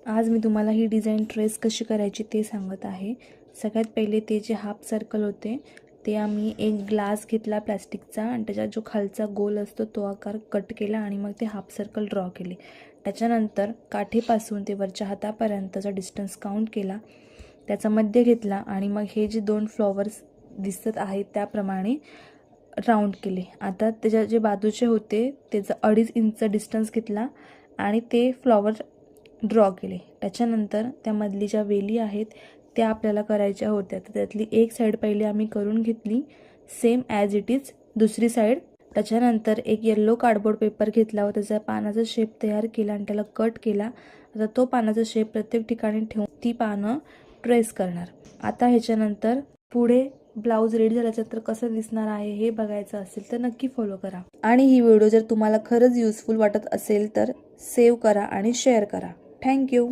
आज मी तुम्हाला ही design trace कशी करायची ते सांगत आहे। सगळ्यात पहिले ते जे हाफ सर्कल होते ते आम्ही एक ग्लास घेतला प्लास्टिकचा आणि त्याचा जो खालचा गोल असतो तो आकार कट केला आणि मग ते हाफ सर्कल ड्रॉ केले। त्याच्यानंतर काठीपासून ते वरच्या हातापर्यंतचा डिस्टन्स काउंट केला, त्याचा मध्य घेतला आणि मग हे जे दोन फ्लॉवर्स दिसत आहेत त्याप्रमाणे राउंड केले। आता त्याच्या जे बाजूचे होते त्याचा 2.5 इंच डिस्टन्स घेतला आणि ते फ्लॉवर ड्रॉ केले। त्याच्यानंतर त्यामधली ज्या वेली आहेत त्या आपल्याला करायच्या होत्या, तर त्यातली एक साइड पहिले आम्ही करून घेतली सेम ॲज इट इज दुसरी साइड। त्याच्यानंतर एक येलो कार्डबोर्ड पेपर घेतला व त्याचा पानाचा शेप तयार केला आणि त्याला कट केला। आता तो पानाचा शेप प्रत्येक ठिकाणी ठेवून ती पानं ट्रेस करणार। आता ह्याच्यानंतर पुढे ब्लाउज रेडी झाल्यानंतर कसं दिसणार आहे हे बघायचं असेल तर नक्की फॉलो करा आणि ही व्हिडिओ जर तुम्हाला खरंच युजफुल वाटत असेल तर सेव्ह करा आणि शेअर करा। थँक्यू।